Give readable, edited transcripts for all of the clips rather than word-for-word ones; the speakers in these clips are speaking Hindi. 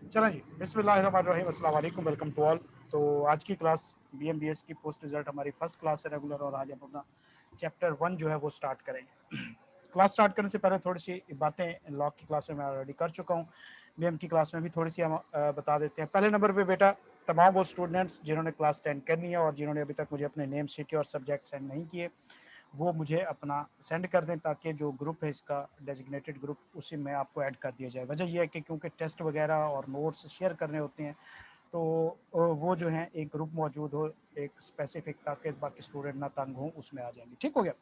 चलें जी, बिस्मिल्लाहिर्रहमानिर्रहीम, अस्सलाम वालेकुम, वेलकम टू ऑल। तो आज की क्लास बीएमबीएस की पोस्ट रिजल्ट हमारी फर्स्ट क्लास है रेगुलर, और आज हम अपना चैप्टर 1 जो है वो स्टार्ट करेंगे। क्लास स्टार्ट करने से पहले थोड़ी सी बातें लॉ की क्लास में मैं ऑलरेडी कर चुका हूँ, बीएम की क्लास में भी थोड़ी सी हम बता देते हैं। पहले नंबर पे बेटा तमाम वो स्टूडेंट्स जिन्होंने क्लास 10 करनी है और जिन्होंने अभी तक मुझे अपने नेम, सिटी और सब्जेक्ट सेंड नहीं किए, वो मुझे अपना सेंड कर दें, ताकि जो ग्रुप है इसका डेजिग्नेटेड ग्रुप, उसी में आपको ऐड कर दिया जाए। वजह यह है कि क्योंकि टेस्ट वगैरह और नोट्स शेयर करने होते हैं, तो वो जो है एक ग्रुप मौजूद हो, एक स्पेसिफिक, ताकि बाकी स्टूडेंट ना तंग हों, उसमें आ जाएंगे। ठीक हो गया।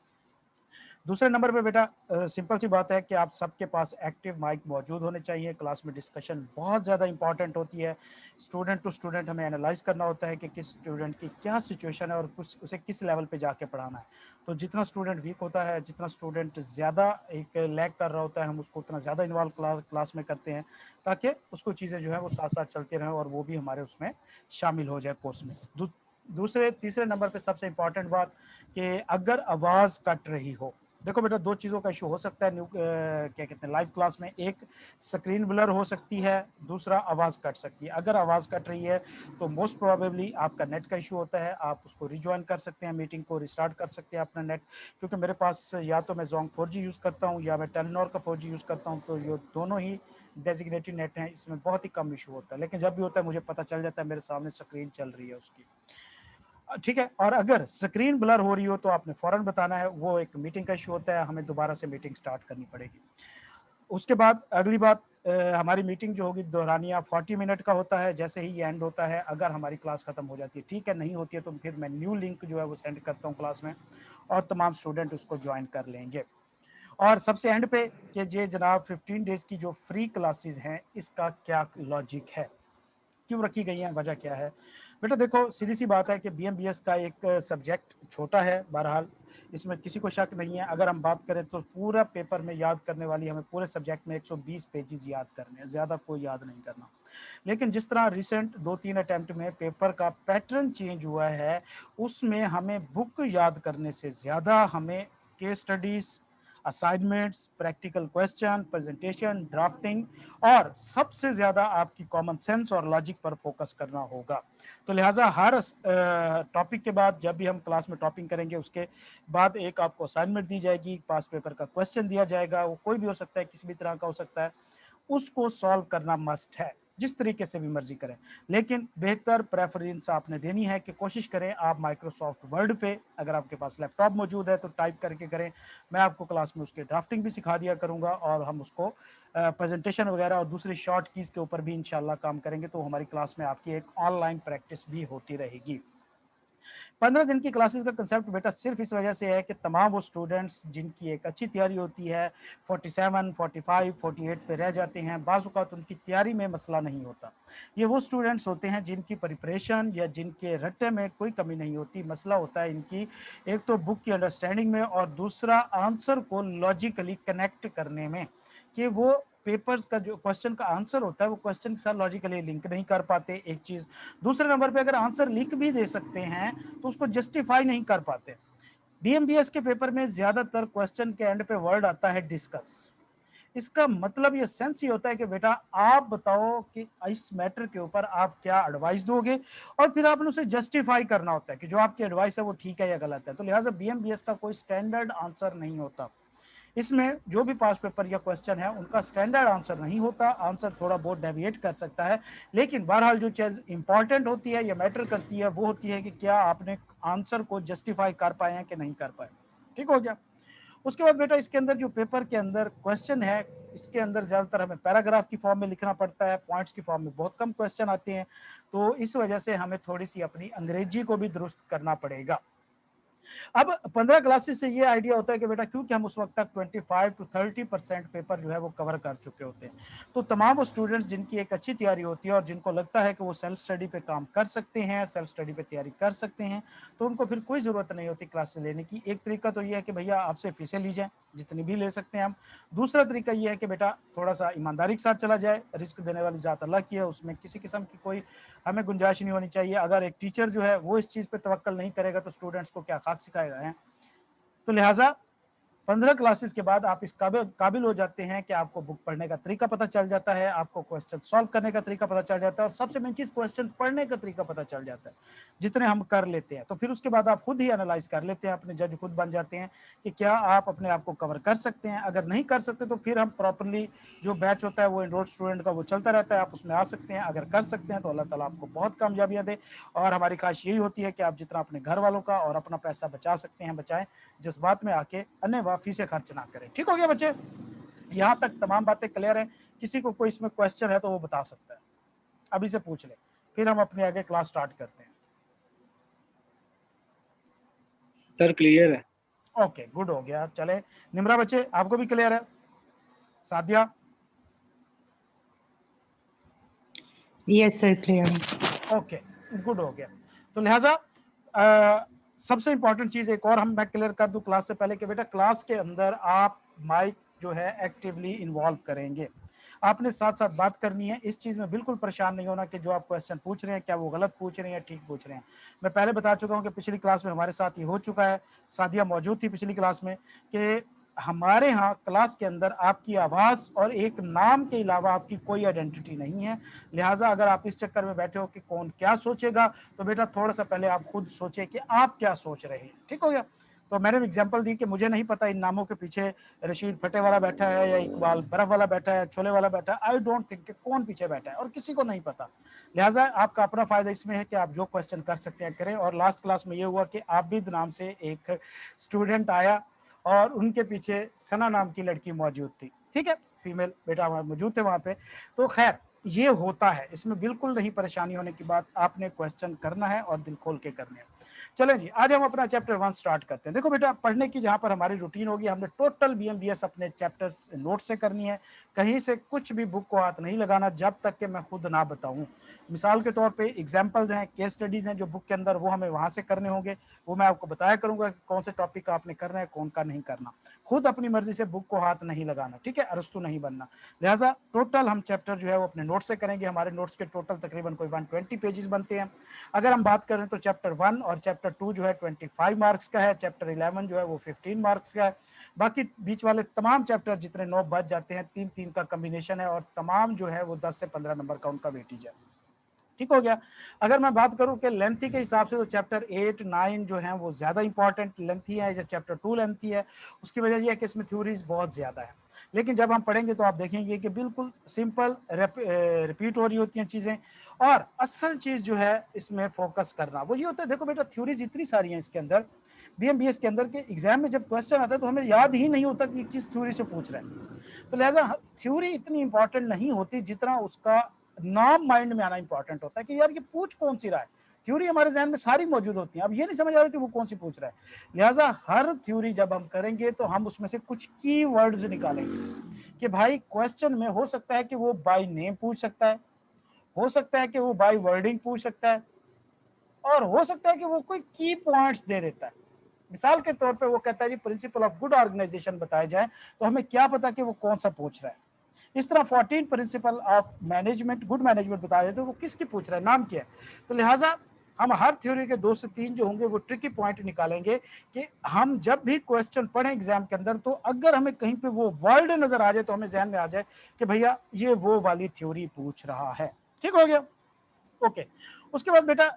दूसरे नंबर पे बेटा सिंपल सी बात है कि आप सबके पास एक्टिव माइक मौजूद होने चाहिए। क्लास में डिस्कशन बहुत ज़्यादा इंपॉर्टेंट होती है। स्टूडेंट टू स्टूडेंट हमें एनालाइज करना होता है कि किस स्टूडेंट की क्या सिचुएशन है और कुछ उसे किस लेवल पे जाके पढ़ाना है। तो जितना स्टूडेंट वीक होता है, जितना स्टूडेंट ज़्यादा एक लैग कर रहा होता है, हम उसको उतना ज़्यादा इन्वॉल्व क्लास में करते हैं, ताकि उसको चीज़ें जो है वो साथ साथ चलती रहें और वो भी हमारे उसमें शामिल हो जाए कोर्स में। दूसरे तीसरे नंबर पे सबसे इंपॉर्टेंट बात कि अगर आवाज़ कट रही हो, देखो बेटा दो चीज़ों का इशू हो सकता है क्या कहते हैं लाइव क्लास में। एक स्क्रीन ब्लर हो सकती है, दूसरा आवाज़ कट सकती है। अगर आवाज़ कट रही है तो मोस्ट प्रोबेबली आपका नेट का इशू होता है। आप उसको रिज्वाइन कर सकते हैं, मीटिंग को रिस्टार्ट कर सकते हैं अपना नेट, क्योंकि मेरे पास या तो मैं जोंग 4G यूज़ करता हूँ या मैं टेलीनॉर का 4G यूज़ करता हूँ, तो ये दोनों ही डेजिग्नेटेड नेट हैं, इसमें बहुत ही कम इशू होता है। लेकिन जब भी होता है मुझे पता चल जाता है, मेरे सामने स्क्रीन चल रही है उसकी। ठीक है। और अगर स्क्रीन ब्लर हो रही हो तो आपने फौरन बताना है, वो एक मीटिंग का इशू होता है, हमें दोबारा से मीटिंग स्टार्ट करनी पड़ेगी। उसके बाद अगली बात, हमारी मीटिंग जो होगी दोहरानिया 40 मिनट का होता है। जैसे ही ये एंड होता है, अगर हमारी क्लास खत्म हो जाती है ठीक है, नहीं होती है तो फिर मैं न्यू लिंक जो है वो सेंड करता हूँ क्लास में, और तमाम स्टूडेंट उसको ज्वाइन कर लेंगे। और सबसे एंड पे कि ये जनाब 15 डेज की जो फ्री क्लासेस हैं, इसका क्या लॉजिक है, क्यों रखी गई हैं, वजह क्या है। बेटा देखो सीधी सी बात है कि बीएमबीएस का एक सब्जेक्ट छोटा है, बहरहाल इसमें किसी को शक नहीं है। अगर हम बात करें तो पूरा पेपर में याद करने वाली हमें पूरे सब्जेक्ट में 120 पेजेस याद करने हैं, ज़्यादा कोई याद नहीं करना। लेकिन जिस तरह रिसेंट 2-3 अटेम्प्ट में पेपर का पैटर्न चेंज हुआ है, उसमें हमें बुक याद करने से ज़्यादा हमें case studies, assignments, practical question, presentation, drafting और सबसे ज़्यादा आपकी कॉमन सेंस और लॉजिक पर फोकस करना होगा। तो लिहाजा हर टॉपिक के बाद, जब भी हम क्लास में टॉपिक करेंगे, उसके बाद एक आपको असाइनमेंट दी जाएगी, पास पेपर का क्वेश्चन दिया जाएगा, वो कोई भी हो सकता है, किसी भी तरह का हो सकता है, उसको सॉल्व करना मस्ट है, जिस तरीके से भी मर्जी करें। लेकिन बेहतर प्रेफरेंस आपने देनी है कि कोशिश करें आप माइक्रोसॉफ्ट वर्ड पे, अगर आपके पास लैपटॉप मौजूद है तो टाइप करके करें। मैं आपको क्लास में उसके ड्राफ्टिंग भी सिखा दिया करूंगा, और हम उसको प्रेजेंटेशन वगैरह और दूसरी शॉर्ट कीज के ऊपर भी इंशाल्लाह काम करेंगे, तो हमारी क्लास में आपकी एक ऑनलाइन प्रैक्टिस भी होती रहेगी। 15 दिन की क्लासेस का कंसेप्ट बेटा सिर्फ इस वजह से है कि तमाम वो स्टूडेंट्स जिनकी एक अच्छी तैयारी होती है, 47, 45, 48 पे रह जाते हैं, बाज़ औक़ात उनकी तैयारी में मसला नहीं होता। ये वो स्टूडेंट्स होते हैं जिनकी प्रिपरेशन या जिनके रट्टे में कोई कमी नहीं होती, मसला होता है इनकी एक तो बुक की अंडरस्टैंडिंग में, और दूसरा आंसर को लॉजिकली कनेक्ट करने में, कि वो पेपर्स का जो क्वेश्चन का आंसर होता है वो क्वेश्चन के साथ लॉजिकली लिंक नहीं कर पाते, एक चीज। दूसरे नंबर पे अगर आंसर लिख भी दे सकते हैं तो उसको जस्टिफाई नहीं कर पाते। बीएमबीएस के पेपर में ज्यादातर क्वेश्चन के एंड पे वर्ड आता है डिस्कस। इसका मतलब ये सेंस ही होता है कि बेटा आप बताओ कि इस मैटर के ऊपर आप क्या एडवाइस दोगे, और फिर आपने उसे जस्टिफाई करना होता है कि जो आपकी एडवाइस है वो ठीक है या गलत है। तो लिहाजा बीएमबीएस का कोई स्टैंडर्ड आंसर नहीं होता। इसमें जो भी पास पेपर या क्वेश्चन है उनका स्टैंडर्ड आंसर नहीं होता, आंसर थोड़ा बहुत डेविएट कर सकता है। लेकिन बहरहाल जो चीज इंपॉर्टेंट होती है या मैटर करती है, वो होती है कि क्या आपने आंसर को जस्टिफाई कर पाए हैं कि नहीं कर पाए। ठीक हो गया। उसके बाद बेटा इसके अंदर जो पेपर के अंदर क्वेश्चन है, इसके अंदर ज्यादातर हमें पैराग्राफ की फॉर्म में लिखना पड़ता है, पॉइंट्स की फॉर्म में बहुत कम क्वेश्चन आते हैं। तो इस वजह से हमें थोड़ी सी अपनी अंग्रेजी को भी दुरुस्त करना पड़ेगा। अब 15 क्लासेस से ये आइडिया होता है कि बेटा क्योंकि हम उस वक्त तक 25 to 30% पेपर जो है वो कवर कर चुके होते हैं, तो तमाम वो स्टूडेंट्स जिनकी एक अच्छी तैयारी होती है और जिनको लगता है कि वो सेल्फ स्टडी पे काम कर सकते हैं, सेल्फ स्टडी पे तैयारी कर सकते हैं, तो उनको फिर कोई ज़रूरत नहीं होती क्लासेस लेने की। एक तरीका तो ये है कि भैया आपसे फीसें ली जाएँ, जितनी भी ले सकते हैं हम। दूसरा तरीका ये है कि बेटा थोड़ा सा ईमानदारी के साथ चला जाए, रिस्क देने वाली ज़ात अल्लाह की है, उसमें किसी किस्म की कोई हमें गुंजाइश नहीं होनी चाहिए। अगर एक टीचर जो है वो इस चीज़ पे तवक्कल नहीं करेगा तो स्टूडेंट्स को क्या खाक सिखाएगा है। तो लिहाजा 15 क्लासेस के बाद आप इस काबिल हो जाते हैं कि आपको बुक पढ़ने का तरीका पता चल जाता है, आपको क्वेश्चन सॉल्व करने का तरीका पता चल जाता है, और सबसे मेन चीज क्वेश्चन पढ़ने का तरीका पता चल जाता है जितने हम कर लेते हैं। तो फिर उसके बाद आप खुद ही एनालाइज कर लेते हैं, अपने जज खुद बन जाते हैं कि क्या आप अपने आप को कवर कर सकते हैं। अगर नहीं कर सकते तो फिर हम प्रॉपरली जो बैच होता है वो एनरोल्ड स्टूडेंट का वो चलता रहता है, आप उसमें आ सकते हैं। अगर कर सकते हैं तो अल्लाह ताला आपको बहुत कामयाबियां दे, और हमारी ख्वाहिश यही होती है कि आप जितना अपने घर वालों का और अपना पैसा बचा सकते हैं बचाएं, जज्बात में आके अन्य फीसें खर्च ना करें। ठीक हो गया बच्चे? यहाँ तक तमाम बातें क्लियर है? किसी को कोई इसमें क्वेश्चन है तो वो बता सकता है, अभी से पूछ ले, फिर हम अपने आगे क्लास स्टार्ट करते हैं। सर क्लियर है। ओके, गुड हो गया। चले निम्रा बच्चे, आपको भी क्लियर है? Sadia? Yes sir, clear. Okay, good हो गया। तो लिहाजा सबसे इंपॉर्टेंट चीज एक और मैं क्लियर कर दूं क्लास से पहले कि बेटा क्लास के अंदर आप माइक जो है एक्टिवली इन्वॉल्व करेंगे, आपने साथ साथ बात करनी है। इस चीज में बिल्कुल परेशान नहीं होना कि जो आप क्वेश्चन पूछ रहे हैं क्या वो गलत पूछ रहे हैं या ठीक पूछ रहे हैं। मैं पहले बता चुका हूं कि पिछली क्लास में हमारे साथ ये हो चुका है, सादिया मौजूद थी पिछली क्लास में, कि हमारे यहाँ क्लास के अंदर आपकी आवाज और एक नाम के अलावा आपकी कोई आइडेंटिटी नहीं है। लिहाजा अगर आप इस चक्कर में बैठे हो कि कौन क्या सोचेगा, तो बेटा थोड़ा सा पहले आप खुद सोचे कि आप क्या सोच रहे हैं। ठीक हो गया? तो मैंने एग्जांपल दी कि मुझे नहीं पता इन नामों के पीछे रशीद फटे वाला बैठा है या इकबाल बर्फ वाला बैठा है, छोले वाला बैठा है, आई डोंट थिंक कि कौन पीछे बैठा है, और किसी को नहीं पता। लिहाजा आपका अपना फायदा इसमें है कि आप जो क्वेश्चन कर सकते हैं करें। और लास्ट क्लास में ये हुआ कि आबिद नाम से एक स्टूडेंट आया और उनके पीछे सना नाम की लड़की मौजूद थी, ठीक है, फीमेल बेटा मौजूद थे वहां पे। तो खैर ये होता है, इसमें बिल्कुल नहीं परेशानी होने की बात, आपने क्वेश्चन करना है और दिल खोल के करने हैं। चलें जी, आज हम अपना चैप्टर 1 स्टार्ट करते हैं। देखो बेटा, पढ़ने की जहां पर हमारी रूटीन होगी, हमने टोटल बीएमबीएस अपने चैप्टर्स नोट से करनी है, कहीं से कुछ भी बुक को हाथ नहीं लगाना जब तक कि मैं खुद ना बताऊं। मिसाल के तौर पे एग्जांपल्स हैं, केस स्टडीज हैं जो बुक के अंदर, वो हमें वहां से करने होंगे, वो मैं आपको बताया करूंगा कि कौन से टॉपिक का आपने करना है, कौन का नहीं करना। खुद अपनी मर्जी से बुक को हाथ नहीं लगाना, ठीक है, अरस्तु नहीं बनना। लिहाजा टोटल हम चैप्टर जो है वो अपने नोट से करेंगे। हमारे नोट्स के टोटल तकरीबन कोई 120 पेजेस बनते हैं। अगर हम बात करें तो चैप्टर 1 और चैप्टर 2 जो है 25 मार्क्स का है, चैप्टर 11 जो है वो 15 मार्क्स का है। बाकी बीच वाले तमाम चैप्टर जितने 9 बच जाते हैं, 3-3 का कम्बिनेशन है, और तमाम जो है वो 10 से 15 नंबर का उनका वेटेज है। ठीक हो गया? अगर मैं बात करूं कि लेंथी के हिसाब से, तो चैप्टर 8, 9 जो है वो ज्यादा इंपॉर्टेंट लेंथी है, या चैप्टर 2 लेंथी है। उसकी वजह यह है कि इसमें थ्योरीज बहुत ज्यादा है, लेकिन जब हम पढ़ेंगे तो आप देखेंगे कि बिल्कुल सिंपल रिपीट हो रही होती हैं चीजें। और असल चीज जो है इसमें फोकस करना वो ये होता है। देखो बेटा, थ्योरीज इतनी सारी हैं इसके अंदर, बीएमबीएस के अंदर, के एग्जाम में जब क्वेश्चन आता है तो हमें याद ही नहीं होता कि किस थ्योरी से पूछ रहे हैं। तो लिहाजा थ्योरी इतनी इंपॉर्टेंट नहीं होती जितना उसका नाम माइंड में आना इंपॉर्टेंट होता है कि यार ये पूछ कौन सी रहा है। थ्योरी हमारे जहन में सारी मौजूद होती है, अब ये नहीं समझ आ रही कि वो कौन सी पूछ रहा है। लिहाजा हर थ्योरी जब हम करेंगे तो हम उसमें से कुछ की वर्ड्स निकालेंगे कि भाई क्वेश्चन में हो सकता है कि वो बाय नेम पूछ सकता है, हो सकता है कि वो बाय वर्डिंग पूछ सकता है, और हो सकता है कि वो कोई की पॉइंट्स दे देता है। मिसाल के तौर पे वो कहता है जी प्रिंसिपल ऑफ गुड ऑर्गेनाइजेशन बताया जाए, तो हमें क्या पता कि वो कौन सा पूछ रहा है। इस तरह 14 principle of management, good management बताया जाए, तो वो किसकी पूछ रहा है, नाम क्या है। तो लिहाजा हम हर थ्योरी के 2 से 3 जो होंगे वो ट्रिकी पॉइंट निकालेंगे कि हम जब भी क्वेश्चन पढ़ें एग्जाम के अंदर, तो अगर हमें कहीं पे वो वर्ड नजर आ जाए तो हमें जहन में आ जाए कि भैया ये वो वाली थ्योरी पूछ रहा है। ठीक हो गया? ओके। उसके बाद बेटा,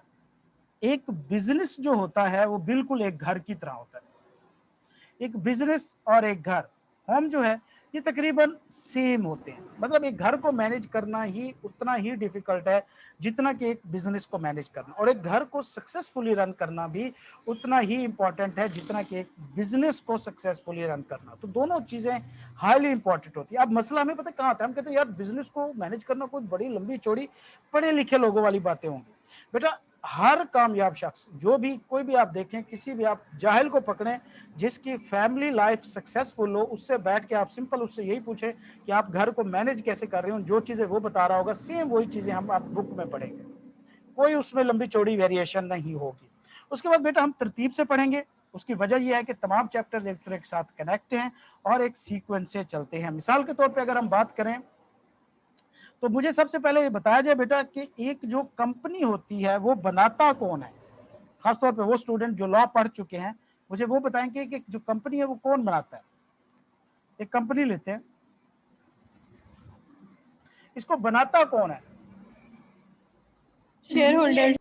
एक बिजनेस जो होता है वो बिल्कुल एक घर की तरह होता है। एक बिजनेस और एक घर, होम जो है, ये तकरीबन सेम होते हैं। मतलब एक घर को मैनेज करना ही उतना ही डिफिकल्ट है जितना कि एक बिजनेस को मैनेज करना, और एक घर को सक्सेसफुली रन करना भी उतना ही इंपॉर्टेंट है जितना कि एक बिजनेस को सक्सेसफुली रन करना। तो दोनों चीजें हाईली इंपॉर्टेंट होती है। अब मसला हमें पता कहाँ आता है, हम कहते हैं यार बिजनेस को मैनेज करना कोई बड़ी लंबी चौड़ी पढ़े लिखे लोगों वाली बातें होंगी। बेटा हर कामयाब शख्स, जो भी कोई भी आप देखें, किसी भी आप जाहिल को पकड़ें जिसकी फैमिली लाइफ सक्सेसफुल हो, उससे बैठ के आप सिंपल उससे यही पूछें कि आप घर को मैनेज कैसे कर रहे हो, जो चीजें वो बता रहा होगा सेम वही चीजें हम आप बुक में पढ़ेंगे, कोई उसमें लंबी चौड़ी वेरिएशन नहीं होगी। उसके बाद बेटा हम तरतीब से पढ़ेंगे। उसकी वजह यह है कि तमाम चैप्टर्स एक दूसरे के साथ कनेक्ट हैं और एक सीक्वेंस से चलते हैं। मिसाल के तौर पर अगर हम बात करें तो मुझे सबसे पहले ये बताया जाए बेटा कि एक जो कंपनी होती है वो बनाता कौन है। खासतौर पे वो स्टूडेंट जो लॉ पढ़ चुके हैं, मुझे वो बताएंगे कि जो कंपनी है वो कौन बनाता है। एक कंपनी लेते हैं, इसको बनाता कौन है? Share holders.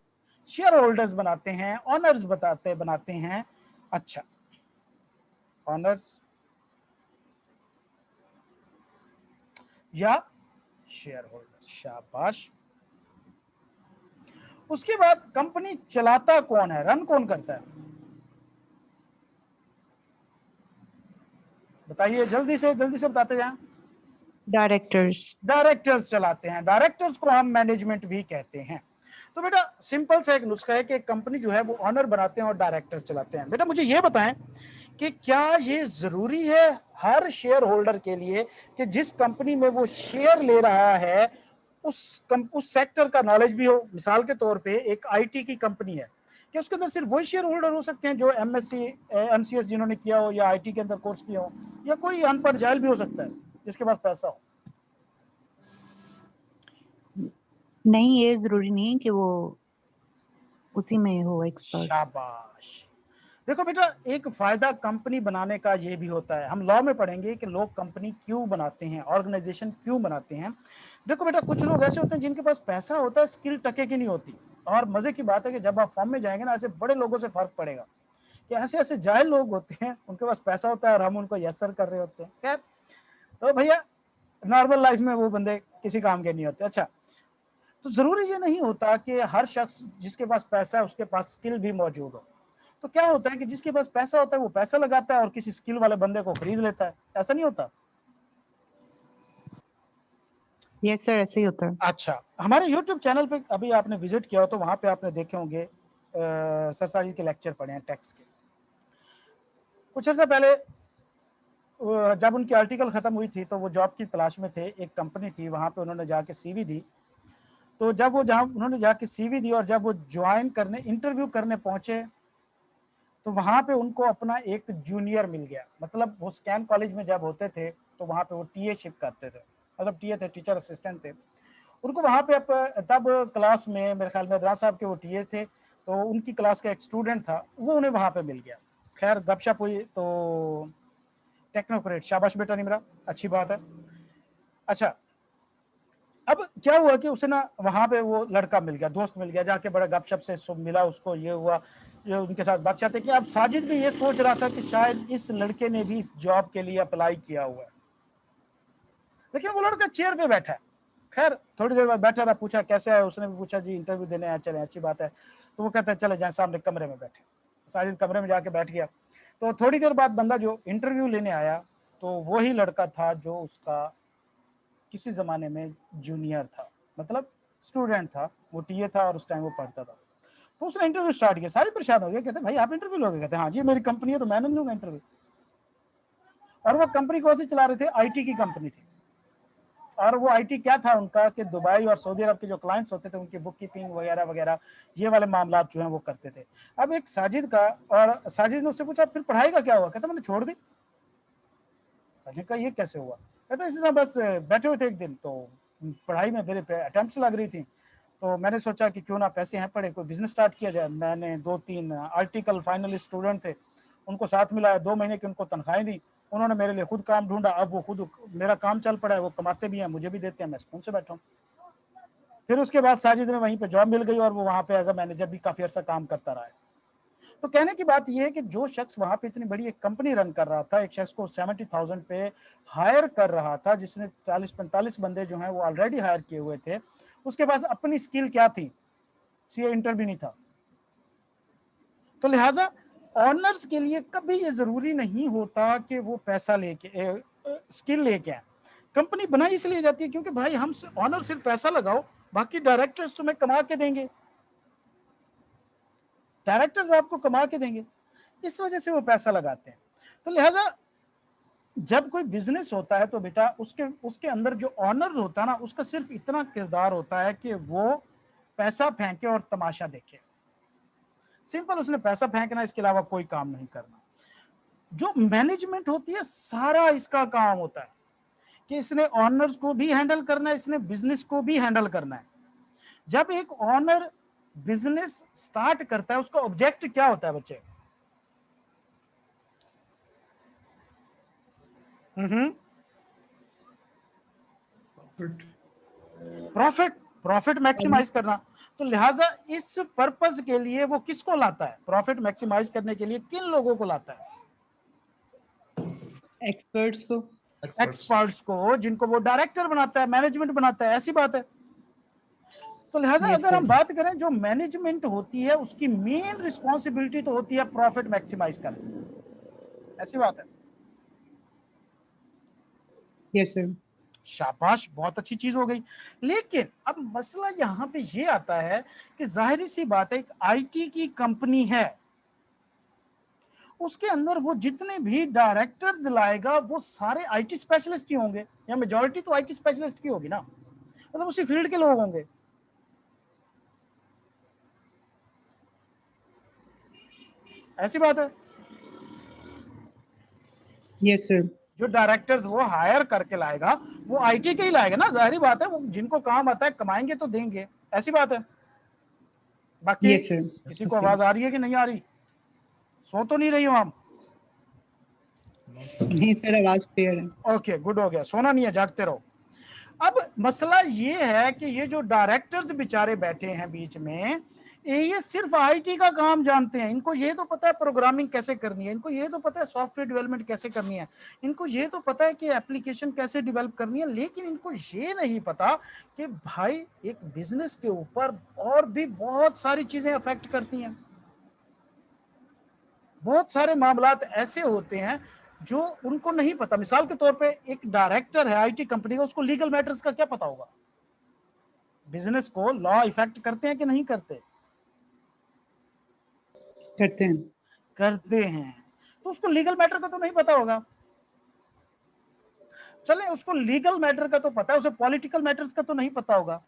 शेयर होल्डर्स बनाते हैं, ऑनर्स बनाते हैं। अच्छा, ऑनर्स या शेयर होल्डर्स, शाबाश। उसके बाद कंपनी चलाता कौन है, रन कौन करता है? बताइए, जल्दी से बताते जाएं। Directors. डायरेक्टर्स चलाते हैं, डायरेक्टर्स को हम मैनेजमेंट भी कहते हैं। तो बेटा सिंपल सा एक नुस्खा है कि कंपनी जो है वो ऑनर बनाते हैं और डायरेक्टर्स चलाते हैं। बेटा मुझे ये बताएं कि क्या ये जरूरी है हर शेयर होल्डर के लिए कि जिस कंपनी में वो शेयर ले रहा है उस सेक्टर का नॉलेज भी हो? मिसाल के तौर पे एक आईटी की कंपनी है, कि उसके अंदर सिर्फ वही शेयर होल्डर हो सकते हैं जो एमएससी एमसीएस जिन्होंने किया हो या आईटी के अंदर कोर्स किया हो, या कोई अनपढ़ जाहिल भी हो सकता है जिसके पास पैसा हो? नहीं, ये जरूरी नहीं है कि वो उसी में हो एक्सपर्ट। शाबाश। देखो बेटा, एक फायदा कंपनी बनाने का ये भी होता है, हम लॉ में पढ़ेंगे कि लोग कंपनी क्यों बनाते हैं, ऑर्गेनाइजेशन क्यों बनाते हैं। देखो बेटा, कुछ लोग ऐसे होते हैं जिनके पास पैसा होता है, स्किल टके की नहीं होती। और मजे की बात है कि जब आप फॉर्म में जाएंगे ना, ऐसे बड़े लोगों से फर्क पड़ेगा कि ऐसे ऐसे जाहिल लोग होते हैं, उनके पास पैसा होता है और हम उनको यस सर कर रहे होते हैं। खैर, तो भैया नॉर्मल लाइफ में वो बंदे किसी काम के नहीं होते। अच्छा, तो जरूरी ये नहीं होता कि हर शख्स जिसके पास पैसा है उसके पास स्किल भी मौजूद हो। तो क्या होता है कि जिसके पास पैसा होता है वो पैसा लगाता है और किसी स्किल वाले बंदे को खरीद लेता है, ऐसा नहीं होता? यस सर, ऐसे ही होता है। अच्छा, हमारे YouTube चैनल पे अभी आपने विजिट किया हो तो वहां पे आपने देखे होंगे सर साजिद के लेक्चर पढ़े हैं टैक्स के। कुछ अर्सा पहले जब उनकी आर्टिकल खत्म हुई थी तो वो जॉब की तलाश में थे, एक कंपनी थी, वहां पे उन्होंने जाके सीवी दी। तो जब वो जहां उन्होंने जाके सीवी दी और जब वो ज्वाइन करने इंटरव्यू करने पहुंचे तो वहां पे उनको अपना एक जूनियर मिल गया। मतलब वो स्कैन कॉलेज में जब होते थे तो वहां पे वो टीए शिप करते थे, मतलब टीए थे, टीचर असिस्टेंट थे। उनको वहां पे तब क्लास में मेरे ख्याल में अदरान साहब के वो टीए थे, तो उनकी क्लास का एक स्टूडेंट था, वो उन्हें वहां पे मिल गया। खैर गपशप हुई तो टेक्नोक्रेट, शाबाश बेटा निमरा, अच्छी बात है। अच्छा, अब क्या हुआ कि उसे ना वहां पे वो लड़का मिल गया, दोस्त मिल गया, जाके बड़ा गपशप से मिला उसको, ये हुआ, ये उनके साथ बातचीत है कि अब साजिद भी ये सोच रहा था कि शायद इस लड़के ने भी इस जॉब के लिए अप्लाई किया हुआ है, लेकिन वो लड़का चेयर पे बैठा है। खैर थोड़ी देर बाद बैठा रहा, पूछा कैसे है, उसने भी पूछा जी इंटरव्यू देने आए, चले अच्छी बात है। तो वो कहता है चले जाए सामने कमरे में बैठे। साजिद कमरे में जाके बैठ गया। तो थोड़ी देर बाद बंदा जो इंटरव्यू लेने आया तो वही लड़का था जो उसका किसी जमाने में जूनियर था, मतलब स्टूडेंट था, वो टीए था और उस टाइम वो पढ़ता था। तो उसने इंटरव्यू स्टार्ट किया, सारे परेशान हो गए, कहते भाई आप इंटरव्यू लोगे? कहते हाँ जी मेरी कंपनी है तो मैं नहीं लूंगा इंटरव्यू। और वो कंपनी कौन सी चला रहे थे? आईटी की कंपनी थी। और वो आईटी क्या था उनका कि दुबई और सऊदी अरब के जो क्लाइंट्स होते थे उनकी बुक कीपिंग वगैरह वगैरह ये वाले मामला जो है वो करते थे। अब एक साजिद का, और साजिद ने उससे पूछा फिर पढ़ाई का क्या हुआ? कहता मैंने छोड़ दी। साजिद का ये कैसे हुआ? कहता इसी तरह बस बैठे हुए थे एक दिन तो पढ़ाई में मेरे अटेम्प्ट्स लग रही थी, तो मैंने सोचा कि क्यों ना पैसे हैं पड़े, कोई बिजनेस स्टार्ट किया जाए। मैंने 2-3 आर्टिकल फाइनलिस्ट स्टूडेंट थे, उनको साथ मिलाया, 2 महीने की उनको तनख्वाहें दी, उन्होंने मेरे लिए खुद काम ढूंढा। अब वो खुद मेरा काम चल पड़ा है, वो कमाते भी हैं, मुझे भी देते हैं, मैं सुकून से बैठा हूँ। फिर उसके बाद साजिद ने वहीं पे जॉब मिल गई और वो वहाँ पे एज अ मैनेजर भी काफी अर्सा काम करता रहा है। तो कहने की बात यह है कि जो शख्स वहां पे इतनी बड़ी एक कंपनी रन कर रहा था, एक शख्स को 70,000 पे हायर कर रहा था, जिसने 40-45 बंदे जो हैं वो ऑलरेडी हायर किए हुए थे, उसके पास अपनी स्किल क्या थी? सीए इंटर भी नहीं था। तो लिहाजा ऑनर्स के लिए कभी ये जरूरी नहीं होता कि वो पैसा लेके स्किल लेके आए। कंपनी बनाई इसलिए जाती है क्योंकि भाई हम ऑनर सिर्फ पैसा लगाओ, बाकी डायरेक्टर्स तुम्हें कमा के देंगे, डायरेक्टर्स आपको कमा के देंगे, इस वजह से वो पैसा लगाते हैं। तो लिहाजा जब कोई बिजनेस होता है तो बेटा उसके उसके अंदर जो ऑनर होता है ना, उसका सिर्फ इतना किरदार होता है कि वो पैसा फेंके और तमाशा देखे। सिंपल, उसने पैसा फेंकना, इसके अलावा कोई काम नहीं करना। जो मैनेजमेंट होती है सारा इसका काम होता है कि इसने ऑनर्स को भी हैंडल करना है, इसने बिजनेस को भी हैंडल करना है। जब एक ऑनर बिजनेस स्टार्ट करता है उसका ऑब्जेक्ट क्या होता है बच्चे? प्रॉफिट, प्रॉफिट मैक्सिमाइज करना। तो लिहाजा इस पर्पस के लिए वो किसको लाता है, प्रॉफिट मैक्सिमाइज करने के लिए किन लोगों को लाता है? एक्सपर्ट्स को। एक्सपर्ट्स को, जिनको वो डायरेक्टर बनाता है, मैनेजमेंट बनाता है, ऐसी बात है। तो लिहाजा Yes, अगर sir. हम बात करें, जो मैनेजमेंट होती है उसकी मेन रिस्पॉन्सिबिलिटी तो होती है प्रॉफिट मैक्सिमाइज करना, ऐसी बात है। Yes, sir. शाबाश, बहुत अच्छी चीज हो गई। लेकिन अब मसला यहाँ पे ये आता है कि जाहिर सी बात है, एक आईटी की कंपनी है, उसके अंदर वो जितने भी डायरेक्टर्स लाएगा वो सारे आईटी स्पेशलिस्ट ही होंगे, या मेजॉरिटी तो आईटी स्पेशलिस्ट की होगी ना, मतलब उसी फील्ड के लोग होंगे। ऐसी बात है। Yes, sir. जो डायरेक्टर्स वो हायर करके लाएगा वो आईटी के ही लाएगा ना, जाहिर बात है, वो जिनको काम आता है कमाएंगे तो देंगे, ऐसी बात है। बाकी Yes, sir. किसी को आवाज आ रही है कि नहीं आ रही? सो तो नहीं रही हो हम? नहीं सर, आवाज क्लियर है। ओके, गुड हो गया, सोना नहीं है, जागते रहो। अब मसला ये है कि ये जो डायरेक्टर्स बेचारे बैठे हैं बीच में, ये सिर्फ आईटी का काम जानते हैं। इनको ये तो पता है प्रोग्रामिंग कैसे करनी है, इनको ये तो पता है सॉफ्टवेयर डेवलपमेंट कैसे करनी है, इनको ये तो पता है कि एप्लीकेशन कैसे डेवलप करनी है, लेकिन इनको ये नहीं पता कि भाई एक बिजनेस के ऊपर और भी बहुत सारी चीजें अफेक्ट करती हैं। बहुत सारे मामलात ऐसे होते हैं जो उनको नहीं पता। मिसाल के तौर पे एक डायरेक्टर है आईटी कंपनी का, उसको लीगल मैटर्स का क्या पता होगा? बिजनेस को लॉ इफेक्ट करते हैं कि नहीं करते? करते हैं। करते हैं। तो उसको लीगल मैटर का तो नहीं पता होगा। चले, उसको लीगल मैटर का तो पता है, उसे पॉलिटिकल मैटर्स का तो नहीं पता होगा।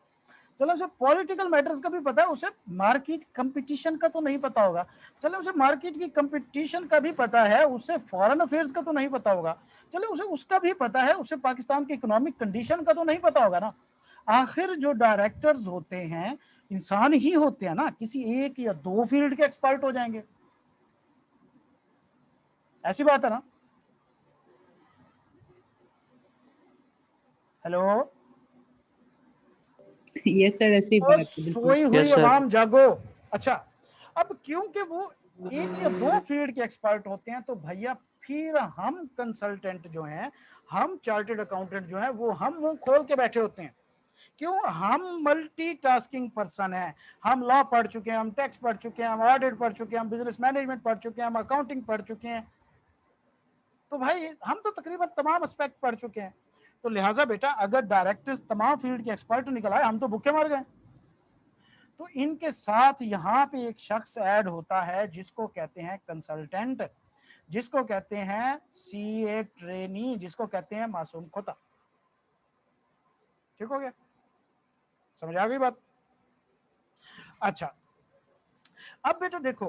चलो, उसे पॉलिटिकल मैटर्स का भी पता है, उसे मार्केट कंपटीशन का तो नहीं पता होगा। चलो, उसे मार्केट की कंपटीशन का भी पता है, उसे फॉरेन अफेयर्स का तो नहीं पता होगा। चलो, उसे उसका भी पता है, उसे पाकिस्तान की इकोनॉमिक कंडीशन का तो नहीं पता होगा ना। आखिर जो डायरेक्टर्स होते हैं इंसान ही होते हैं ना, किसी एक या दो फील्ड के एक्सपर्ट हो जाएंगे, ऐसी बात है ना। हेलो, यस सर, ऐसी और बात है बिल्कुल। सोई हुई यस सर। आवाम जागो। अच्छा, अब क्योंकि वो एक या दो फील्ड के एक्सपर्ट होते हैं, तो भैया फिर हम कंसल्टेंट जो हैं, हम चार्टर्ड अकाउंटेंट जो हैं, वो हम मुंह खोल के बैठे होते हैं। क्यों? हम मल्टीटास्किंग पर्सन हैं। हम लॉ पढ़ चुके हैं, हम टैक्स पढ़ चुके हैं, हम ऑडिट पढ़ चुके हैं, हम बिजनेस मैनेजमेंट पढ़ चुके हैं, हम अकाउंटिंग पढ़ चुके हैं। तो भाई हम तो तकरीबन तमाम एस्पेक्ट पढ़ चुके हैं। तो लिहाजा बेटा, अगर डायरेक्टर्स तमाम फील्ड के एक्सपर्ट निकल आए, हम तो भूखे मर गए। तो इनके साथ यहाँ पे एक शख्स ऐड होता है जिसको कहते हैं कंसल्टेंट, जिसको कहते हैं सीए ट्रेनी, जिसको कहते हैं मासूम खोता। ठीक हो गया? समझ आ गई बात? अच्छा, अब बेटा देखो,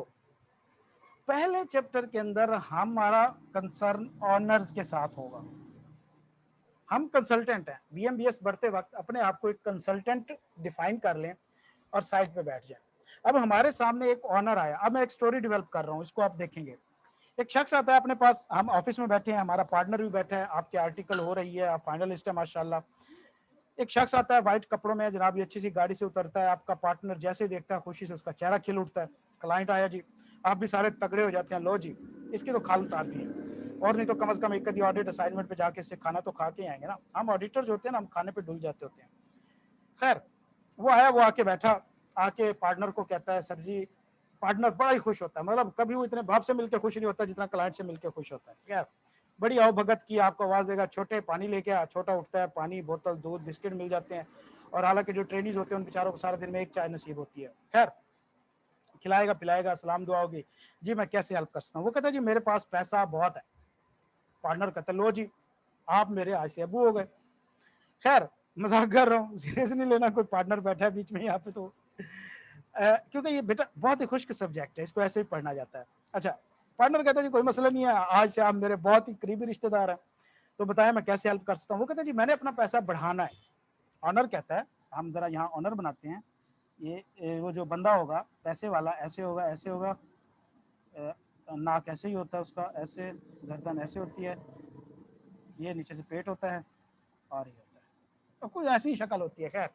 पहले चैप्टर के अंदर हमारा कंसर्न ऑनर्स के साथ होगा। हम कंसल्टेंट हैं, बीएमबीएस बढ़ते वक्त अपने आप को एक कंसल्टेंट डिफाइन कर लें और साइड पे बैठ जाए। अब हमारे सामने एक ऑनर आया, अब मैं एक स्टोरी डेवलप कर रहा हूँ, इसको आप देखेंगे। एक शख्स आता है अपने पास, हम ऑफिस में बैठे हैं, हमारा पार्टनर भी बैठा है, आपकी आर्टिकल हो रही है, आप फाइनलिस्ट है माशाल्लाह। एक शख्स आता है व्हाइट कपड़ों में, जनाब ये अच्छी सी गाड़ी से उतरता है, आपका पार्टनर जैसे ही देखता है खुशी से उसका चेहरा खिल उठता है। क्लाइंट आया जी, आप भी सारे तगड़े हो जाते हैं, लो जी इसकी तो खाल उतार दी है, और नहीं तो कम से कम एक कभी ऑडिट असाइनमेंट पे जाके इससे खाना तो खा के आएंगे ना। हम ऑडिटर्स होते हैं ना, हम खाने पे डुल जाते होते हैं। खैर, वो आया, वो आके बैठा, आके पार्टनर को कहता है सर जी। पार्टनर बड़ा ही खुश होता है, मतलब कभी वो इतने बाप से मिलकर खुश नहीं होता जितना क्लाइंट से मिलकर खुश होता है। यार बड़ी आओ भगत की, आपको आवाज देगा, छोटे पानी लेके आ, छोटा उठता है, पानी, बोतल, दूध, बिस्किट मिल जाते हैं। और हालांकि जो ट्रेनीज होते हैं उन बेचारों को सारा दिन में एक चाय नसीब होती है। खैर, खिलाएगा पिलाएगा, सलाम दुआ होगी, जी मैं कैसे हेल्प कर सकता हूँ? वो कहता है जी मेरे पास पैसा बहुत है। पार्टनर कहता है लो जी, आप मेरे आज से अबू हो गए। खैर, मजाक कर रहा हूँ, सीरियस नहीं लेना, कोई पार्टनर बैठा है बीच में यहाँ पे तो क्योंकि ये बेटा बहुत ही खुश्क सब्जेक्ट है, इसको ऐसे ही पढ़ना जाता है। अच्छा, पार्टनर कहता है जी कोई मसला नहीं है, आज से आप मेरे बहुत ही करीबी रिश्तेदार हैं, तो बताएं मैं कैसे हेल्प कर सकता हूँ? वो कहता है जी मैंने अपना पैसा बढ़ाना है। ऑनर कहता है, हम जरा यहाँ ऑनर बनाते हैं, ये वो जो बंदा होगा पैसे वाला, ऐसे होगा, ऐसे होगा, नाक ऐसे ही होता है उसका, ऐसे, गर्दन ऐसे होती है, ये नीचे से पेट होता है और ये होता है, तो कुछ ऐसी ही शक्ल होती है। खैर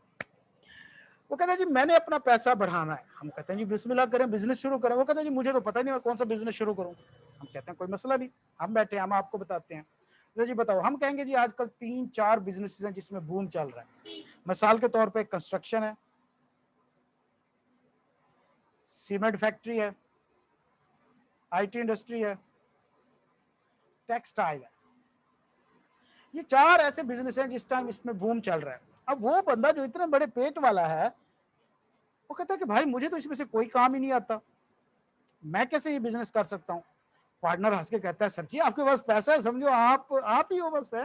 वो कहता है जी मैंने अपना पैसा बढ़ाना है। हम कहते हैं जी बिस्मिल्लाह करें, बिजनेस शुरू करें। वो कहता है जी मुझे तो पता नहीं मैं कौन सा बिजनेस शुरू करूं। हम कहते हैं कोई मसला नहीं, हम बैठे हैं, हम आपको बताते हैं। तो जी बताओ। हम कहेंगे जी आजकल 3-4 बिजनेस हैं जिसमें बूम चल रहा है। मिसाल के तौर पे कंस्ट्रक्शन है, सीमेंट फैक्ट्री है, आईटी इंडस्ट्री है, टेक्सटाइल है। ये 4 ऐसे बिजनेस हैं जिस टाइम इसमें बूम चल रहा है। अब वो बंदा जो इतने बड़े पेट वाला है वो कहता है कि भाई मुझे तो इसमें से कोई काम ही नहीं आता, मैं कैसे ये बिजनेस कर सकता हूँ। पार्टनर हंस के कहता है सर जी आपके पास पैसा है, समझो आप ही हो, बस है,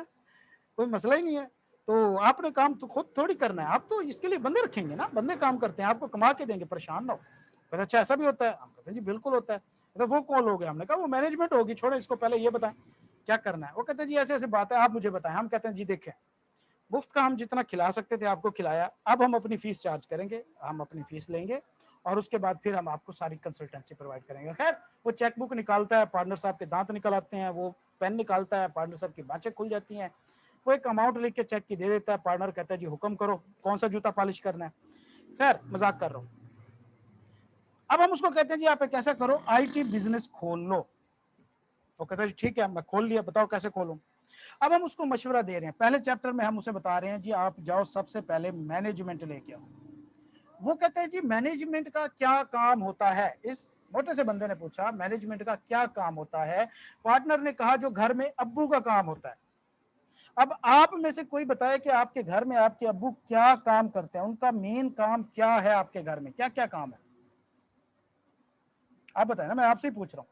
कोई मसला ही नहीं है। तो आपने काम तो खुद थोड़ी करना है, आप तो इसके लिए बंदे रखेंगे ना, बंदे काम करते हैं, आपको कमा के देंगे, परेशान ना हो। कहते अच्छा ऐसा भी होता है। हम कहते हैं जी बिल्कुल होता है। तो वो कौन लोग हैं? हमने कहा वो मैनेजमेंट होगी, छोड़े इसको, पहले ये बताएं क्या करना है। वो कहते हैं जी ऐसे ऐसे बात है, आप मुझे बताएं। हम कहते हैं जी देखें, मुफ्त का हम जितना खिला सकते थे आपको खिलाया, अब हम अपनी फीस चार्ज करेंगे, हम अपनी फीस लेंगे और उसके बाद फिर हम आपको सारी कंसल्टेंसी प्रोवाइड करेंगे। खैर वो चेकबुक निकालता है, पार्टनर साहब के दांत निकल आते हैं, वो पेन निकालता है, पार्टनर साहब की बाँचें खुल जाती हैं, वो एक अमाउंट लिख के चेक की दे देता है। पार्टनर कहता है जी हुक्म करो, कौन सा जूता पॉलिश करना है। खैर मजाक कर रहा हूँ। अब हम उसको कहते हैं जी आप एक ऐसा करो, आईटी बिजनेस खोल लो। वो कहता है जी ठीक है मैं खोल लिया, बताओ कैसे खोलूं। अब हम उसको मशवरा दे रहे हैं। पहले चैप्टर में हम उसे बता रहे हैं जी आप जाओ सबसे पहले मैनेजमेंट लेके आओ। वो कहता है जी मैनेजमेंट का क्या काम होता है। इस मोटे से बंदे ने पूछा मैनेजमेंट का क्या काम होता है। पार्टनर ने कहा जो घर में अब्बू का काम होता है। अब आप में से कोई बताए कि आपके घर में आपके अब्बू क्या काम करते हैं, उनका मेन काम क्या है, आपके घर में क्या क्या काम है, आप बताएं ना, मैं आपसे ही पूछ रहा हूं,